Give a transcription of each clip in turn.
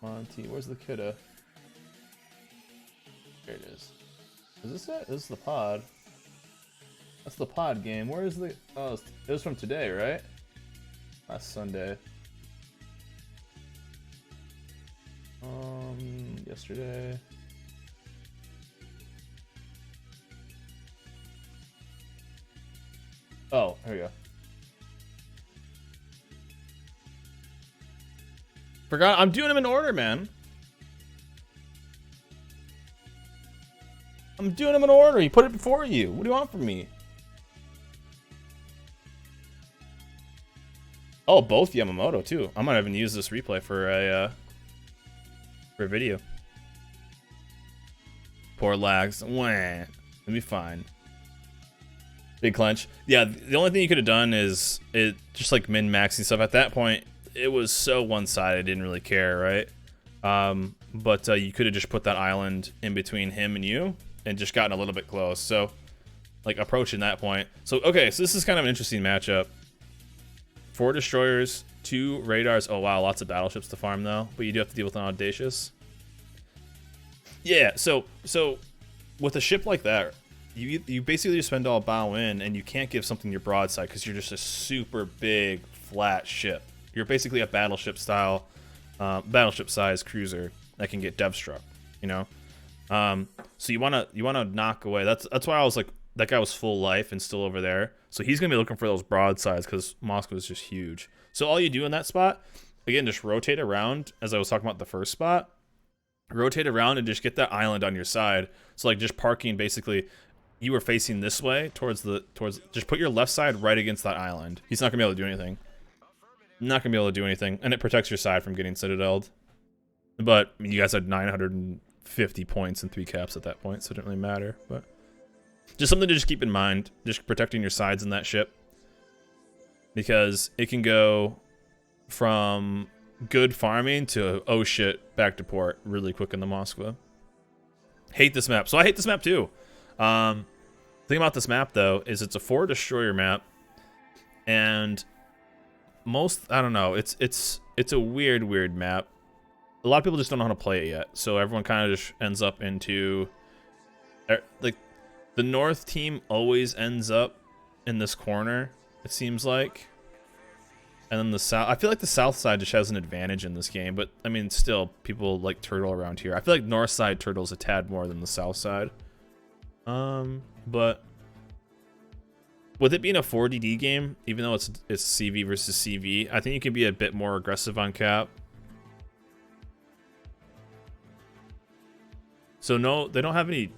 Monty, where's the kidda? There it is. Is this it? This is the pod. That's the pod game. Where is the... Oh, it was from today, right? Last Sunday. Yesterday. Oh, here we go. Forgot, I'm doing them in order, man. I'm doing them in order. He put it before you. What do you want from me? Oh, both Yamamoto too. I might even use this replay for a video. Poor lags. Wah. It'll be fine. Big clench. Yeah, the only thing you could have done is it just like min-maxing stuff. At that point, it was so one-sided. I didn't really care, right? But you could have just put that island in between him and you and just gotten a little bit close. So, like, approaching that point. So, okay, so this is kind of an interesting matchup. 4 destroyers, 2 radars. Oh, wow, lots of battleships to farm, though. But you do have to deal with an Audacious. Yeah, so with a ship like that, you basically just spend all bow in, and you can't give something your broadside because you're just a super big, flat ship. You're basically a battleship style, battleship size cruiser that can get dev struck, you know. So you wanna knock away. That's why I was like, that guy was full life and still over there. So he's gonna be looking for those broadsides because Moscow is just huge. So all you do in that spot, again, just rotate around as I was talking about the first spot. Rotate around and just get that island on your side. So like just parking basically. You were facing this way towards just put your left side right against that island. He's not gonna be able to do anything. Not gonna be able to do anything, and it protects your side from getting citadeled. But I mean, you guys had 950 points and 3 caps at that point, so it didn't really matter. But just something to just keep in mind, just protecting your sides in that ship, because it can go from good farming to oh shit back to port really quick in the Moskva. Hate this map, so I hate this map too. Thing about this map though is it's a 4 destroyer map, and I don't know, it's a weird map. A lot of people just don't know how to play it yet, so everyone kind of just ends up into like the North team always ends up in this corner, it seems like, and then the South. I feel like the South side just has an advantage in this game, but I mean, still people like turtle around here. I feel like North side turtles a tad more than the South side. But with it being a 4DD game, even though it's CV versus CV, I think you can be a bit more aggressive on cap. So no, they don't have any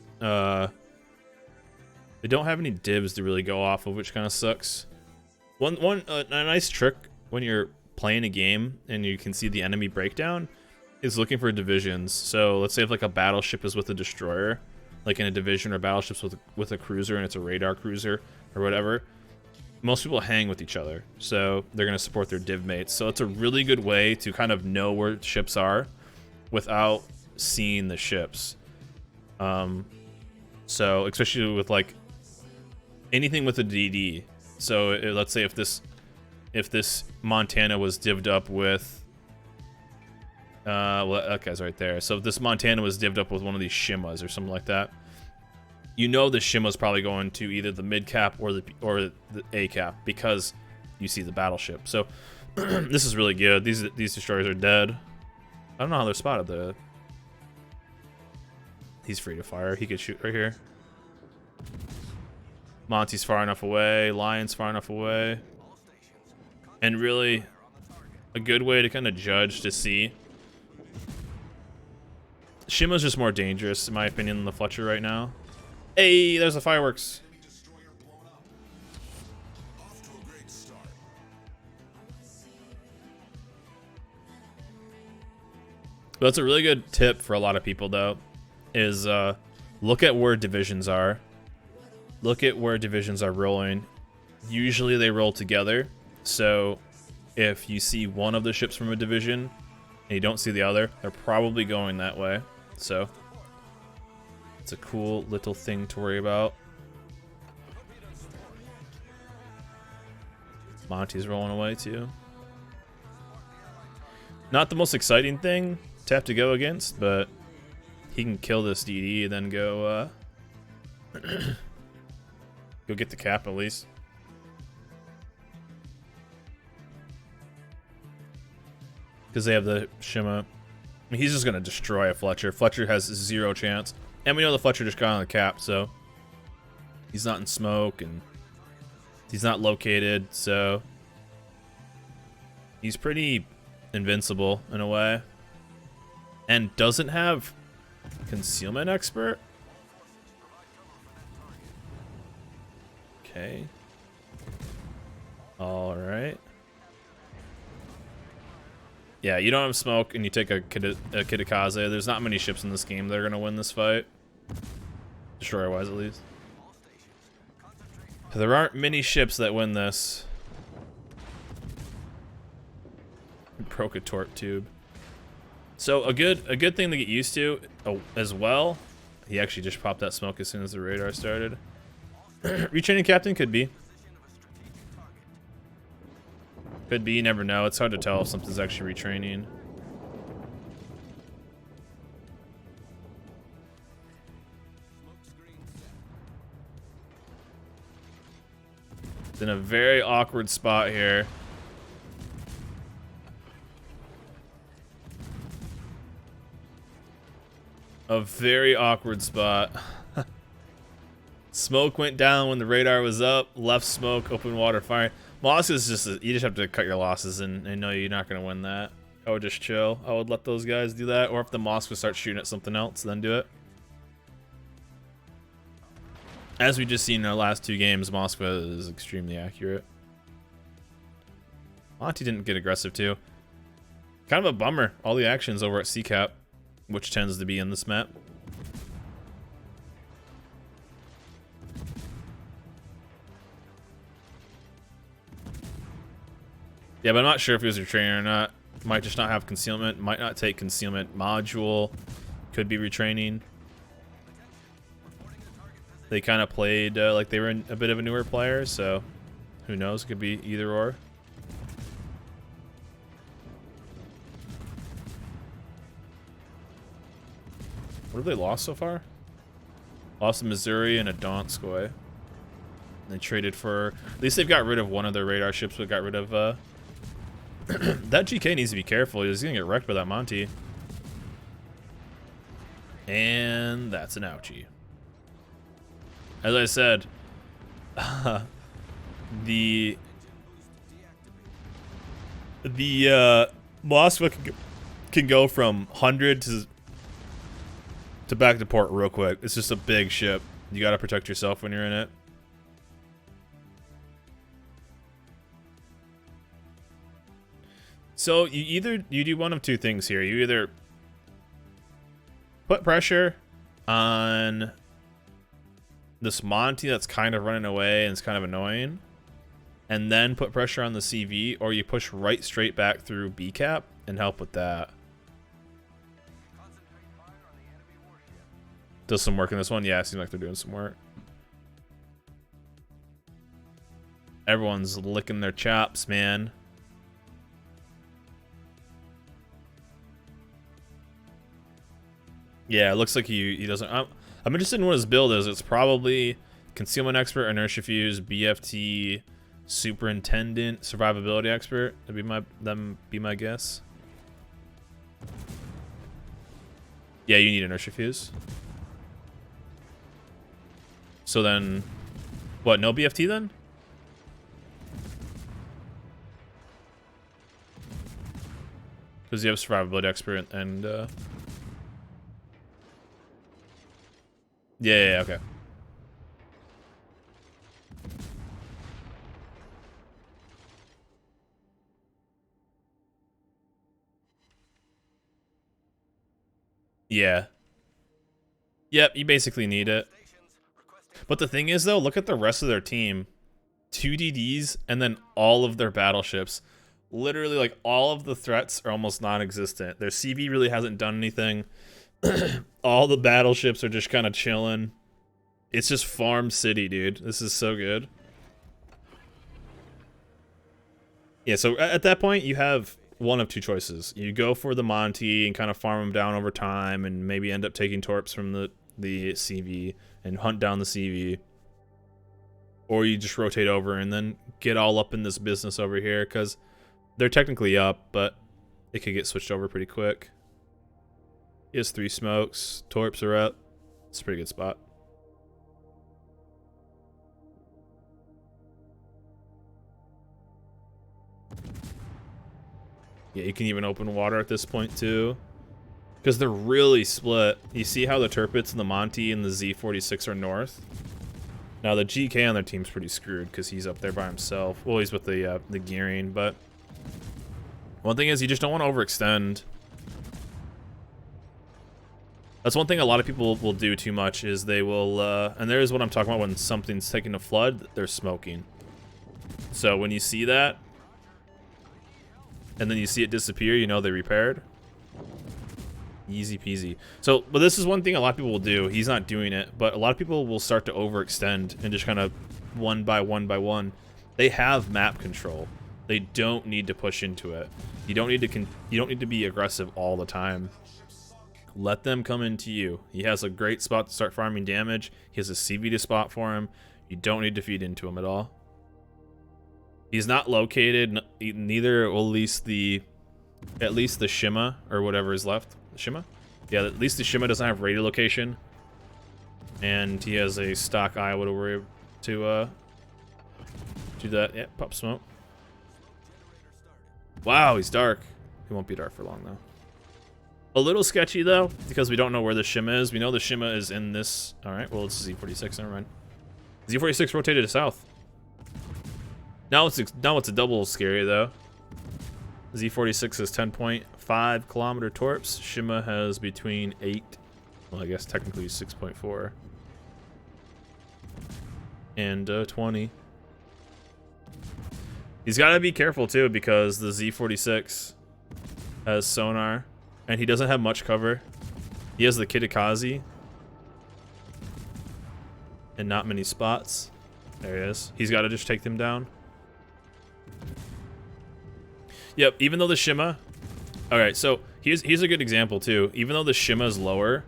divs to really go off of, which kind of sucks. A nice trick when you're playing a game and you can see the enemy breakdown is looking for divisions. So let's say if like a battleship is with a destroyer, like in a division, or battleships with a cruiser and it's a radar cruiser or whatever, most people hang with each other, so they're going to support their div mates. So it's a really good way to kind of know where ships are without seeing the ships. So especially with like anything with a DD. So let's say if this Montana was divvied up with well, that guy's right there. So if this Montana was divvied up with one of these Shimas or something like that, you know the Shima's probably going to either the mid cap or the A cap because you see the battleship. So this is really good. These destroyers are dead. I don't know how they're spotted though. He's free to fire. He could shoot right here. Monty's far enough away. Lion's far enough away. And really, a good way to kind of judge to see. Shima's just more dangerous, in my opinion, than the Fletcher right now. Hey, there's the fireworks. But that's a really good tip for a lot of people, though, is look at where divisions are. Look at where divisions are rolling. Usually they roll together. So if you see one of the ships from a division and you don't see the other, they're probably going that way. So it's a cool little thing to worry about. Monty's rolling away too. Not the most exciting thing, tough to go against, but he can kill this DD and then go go get the cap at least. Because they have the Shima. I mean, he's just gonna destroy a Fletcher. Fletcher has 0 chance, and we know the Fletcher just got on the cap, so he's not in smoke and he's not located, so he's pretty invincible in a way. And doesn't have concealment expert. Okay. All right. Yeah, you don't have smoke and you take a Kitakaze. There's not many ships in this game that are gonna win this fight. Destroyer-wise, at least. There aren't many ships that win this. Broke a torp tube. So a good thing to get used to as well. He actually just popped that smoke as soon as the radar started. Retraining captain could be. Could be, you never know. It's hard to tell if something's actually retraining. It's in a very awkward spot here. A very awkward spot. Smoke went down when the radar was up. Left smoke, open water fire. Moss is just, you just have to cut your losses and know you're not going to win that. I would just chill. I would let those guys do that. Or if the Moss would start shooting at something else, then do it. As we just seen in our last 2 games, Moskva is extremely accurate. Monty didn't get aggressive too. Kind of a bummer. All the action's over at CCAP, which tends to be in this map. Yeah, but I'm not sure if he was a trainer or not. Might just not have concealment. Might not take concealment module. Could be retraining. They kind of played like they were a bit of a newer player, so who knows? It could be either or. What have they lost so far? Lost to Missouri and a Donskoy. They traded for... At least they've got rid of one of their radar ships, but got rid of... that GK needs to be careful. He's going to get wrecked by that Monty. And that's an ouchie. As I said, the Moskva can go from 100 to back to port real quick. It's just a big ship. You got to protect yourself when you're in it. So you do one of 2 things here. You either put pressure on this Monty that's kind of running away and it's kind of annoying, and then put pressure on the CV, or you push right straight back through BCAP and help with that. Does some work in this one? Yeah, it seems like they're doing some work. Everyone's licking their chops, man. Yeah, it looks like he doesn't... I'm interested in what his build is. It's probably Concealment Expert, Inertia Fuse, BFT, Superintendent, Survivability Expert. That'd be my guess. Yeah, you need Inertia Fuse. So then... What, no BFT then? Because you have Survivability Expert and... Yeah, okay. Yeah. Yep, you basically need it. But the thing is, though, look at the rest of their team. 2 DDs and then all of their battleships. Literally, like, all of the threats are almost non-existent. Their CV really hasn't done anything. All the battleships are just kind of chilling. It's just Farm City, dude. This is so good. Yeah, so at that point, you have one of two choices. You go for the Monty and kind of farm them down over time and maybe end up taking torps from the CV and hunt down the CV. Or you just rotate over and then get all up in this business over here because they're technically up, but it could get switched over pretty quick. He has 3 smokes. Torps are up. It's a pretty good spot. Yeah, you can even open water at this point too. Because they're really split. You see how the Turpits and the Monty and the Z46 are north? Now the GK on their team's pretty screwed because he's up there by himself. Well, he's with the gearing, but one thing is you just don't want to overextend. That's one thing a lot of people will do too much is they will, and there's what I'm talking about when something's taking a flood, they're smoking. So when you see that, and then you see it disappear, you know they repaired. Easy peasy. So, but this is one thing a lot of people will do. He's not doing it, but a lot of people will start to overextend and just kind of one by one. They have map control. They don't need to push into it. You don't need to be aggressive all the time. Let them come into you. He has a great spot to start farming damage. He has a CV to spot for him. You don't need to feed into him at all. He's not located. Neither, well, at least the Shima or whatever is left. The Shima? Yeah, at least the Shima doesn't have radio location. And he has a stock Iowa to worry to do that. Yeah, pop smoke. Wow, he's dark. He won't be dark for long though. A little sketchy though, because we don't know where the Shima is. We know the Shima is in this. All right, well it's Z46. Never mind. Z46 rotated to south. Now it's a double scary though. Z46 is 10.5 kilometer torps. Shima has between 8. Well, I guess technically 6.4 and 20. He's got to be careful too because the Z46 has sonar. And he doesn't have much cover. He has the Kitakaze. And not many spots. There he is. He's got to just take them down. Yep, even though the Shima... Alright, so here's a good example too. Even though the Shima is lower,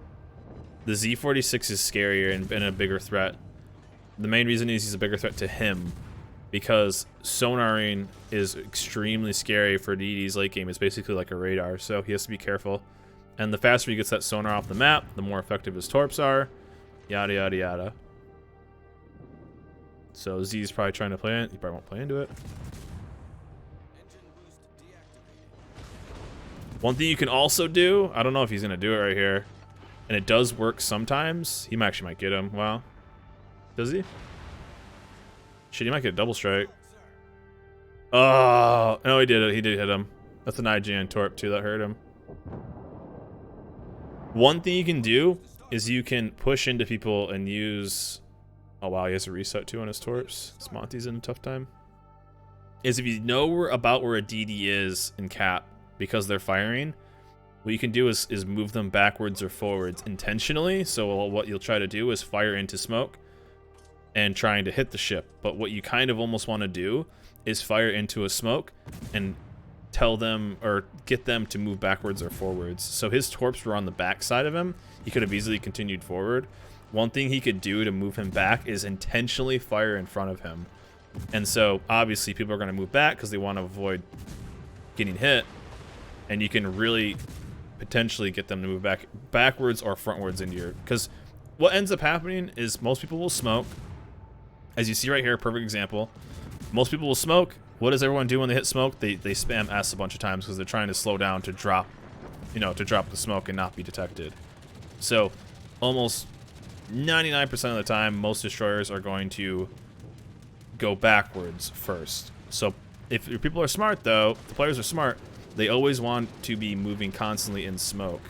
the Z46 is scarier and a bigger threat. The main reason is he's a bigger threat to him. Because sonaring is extremely scary for DD's late game. It's basically like a radar, so he has to be careful. And the faster he gets that sonar off the map, the more effective his torps are. Yada, yada, yada. So Z's probably trying to play it. He probably won't play into it. One thing you can also do, I don't know if he's going to do it right here, and it does work sometimes. He actually might get him. Wow. Does he? Shit, he might get a double strike. Oh, no, he did it. He did hit him. That's an IGN torp, too. That hurt him. One thing you can do is you can push into people and use... Oh, wow, he has a reset, too, on his torps. This Monty's in a tough time. Is if you know about where a DD is in cap because they're firing, what you can do is move them backwards or forwards intentionally. So what you'll try to do is fire into smoke and trying to hit the ship. But what you kind of almost want to do is fire into a smoke and tell them or get them to move backwards or forwards. So his torps were on the back side of him. He could have easily continued forward. One thing he could do to move him back is intentionally fire in front of him. And so obviously people are going to move back because they want to avoid getting hit. And you can really potentially get them to move backwards or frontwards into your... Because what ends up happening is most people will smoke. As you see right here, perfect example. Most people will smoke. What does everyone do when they hit smoke? They spam S a bunch of times because they're trying to slow down to drop, to drop the smoke and not be detected. So almost 99% of the time, most destroyers are going to go backwards first. So if your people are smart, though, the players are smart, they always want to be moving constantly in smoke.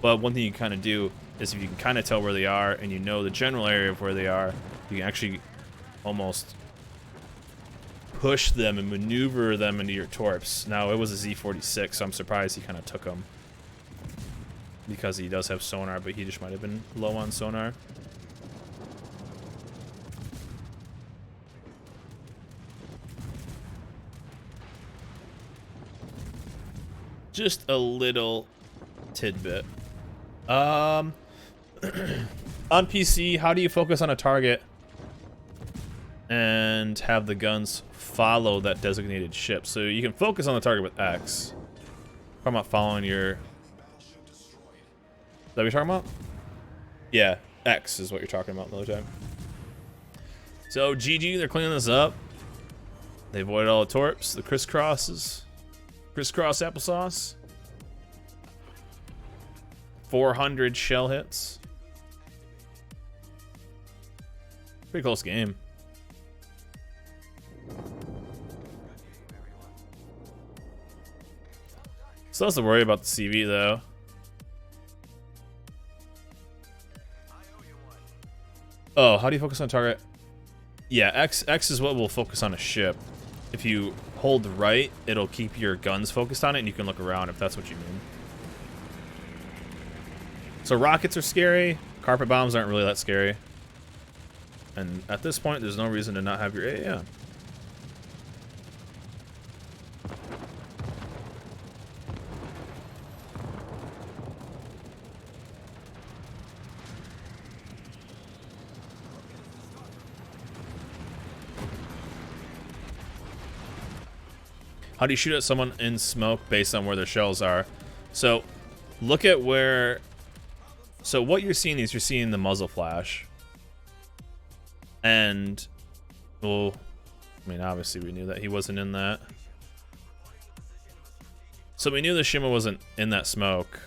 But one thing you kind of do is if you can kind of tell where they are and you know the general area of where they are, you can actually almost push them and maneuver them into your torps. Now, it was a Z46, so I'm surprised he kind of took them because he does have sonar, but he just might have been low on sonar. Just a little tidbit. On PC, how do you focus on a target and have the guns follow that designated ship? So you can focus on the target with X. Talking about following your... Is that what you're talking about? Yeah, X is what you're talking about the other time. So GG, they're cleaning this up. They avoided all the torps, the crisscrosses. Crisscross applesauce. 400 shell hits. Pretty close game. Still has to worry about the CV though. Oh, how do you focus on target? Yeah, X is what will focus on a ship. If you hold right, it'll keep your guns focused on it and you can look around if that's what you mean. So rockets are scary. Carpet bombs aren't really that scary. And at this point, there's no reason to not have your AA on. How do you shoot at someone in smoke based on where their shells are? So look at where... So what you're seeing is you're seeing the muzzle flash. And, well, I mean, obviously we knew that he wasn't in that. So we knew the Shimmer wasn't in that smoke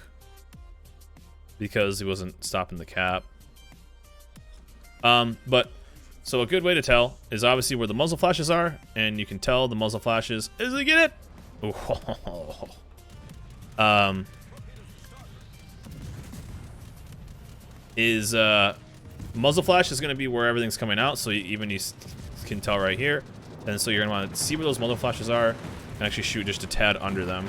because he wasn't stopping the cap. But, so a good way to tell is obviously where the muzzle flashes are, and you can tell the muzzle flashes. Is he get it? Oh. Muzzle flash is going to be where everything's coming out, so you can tell right here. And so you're going to want to see where those muzzle flashes are and actually shoot just a tad under them.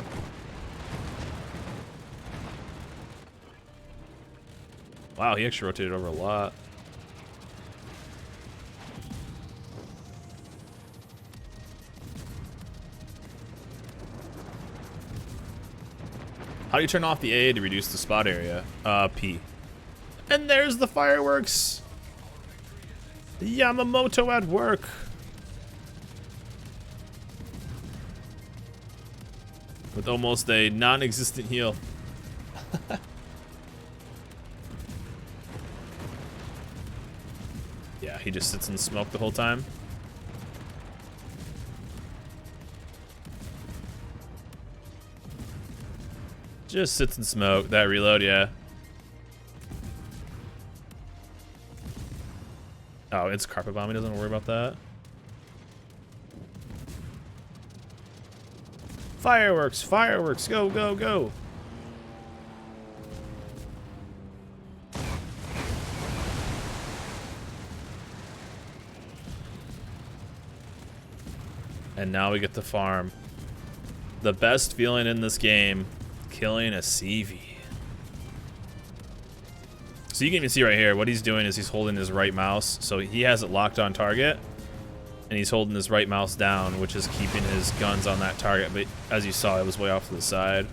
Wow, he actually rotated over a lot. How do you turn off the A to reduce the spot area? P. And there's the fireworks. Yamamoto at work. With almost a non-existent heal. Yeah, he just sits in smoke the whole time. Just sits in smoke. That reload, yeah. Oh, it's carpet bomb. He doesn't worry about that. Fireworks, fireworks, go, go, go. And now we get the farm. The best feeling in this game, killing a CV. So you can even see right here, what he's doing is he's holding his right mouse. So he has it locked on target. And he's holding his right mouse down, which is keeping his guns on that target. But as you saw, it was way off to the side.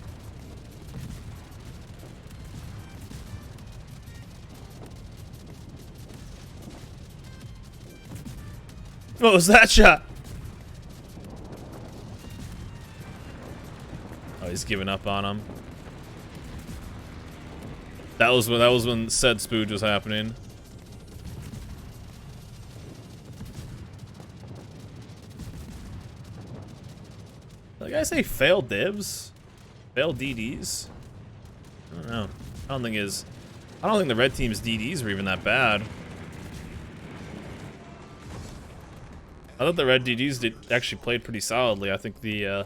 What was that shot? Oh, he's giving up on him. That was when said spooge was happening. Did the guy say failed divs? Failed DDs? I don't know. I don't think the red team's DDs were even that bad. I thought the red DDs actually played pretty solidly. I think the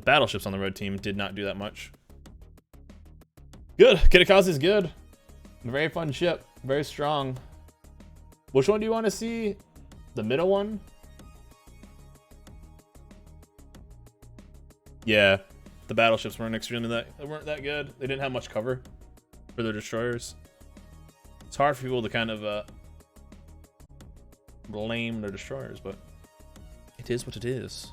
battleships on the red team did not do that much. Good. Kitakaze is good. Very fun ship. Very strong. Which one do you want to see? The middle one? Yeah. The battleships weren't that good. They didn't have much cover for their destroyers. It's hard for people to kind of blame their destroyers, but it is what it is.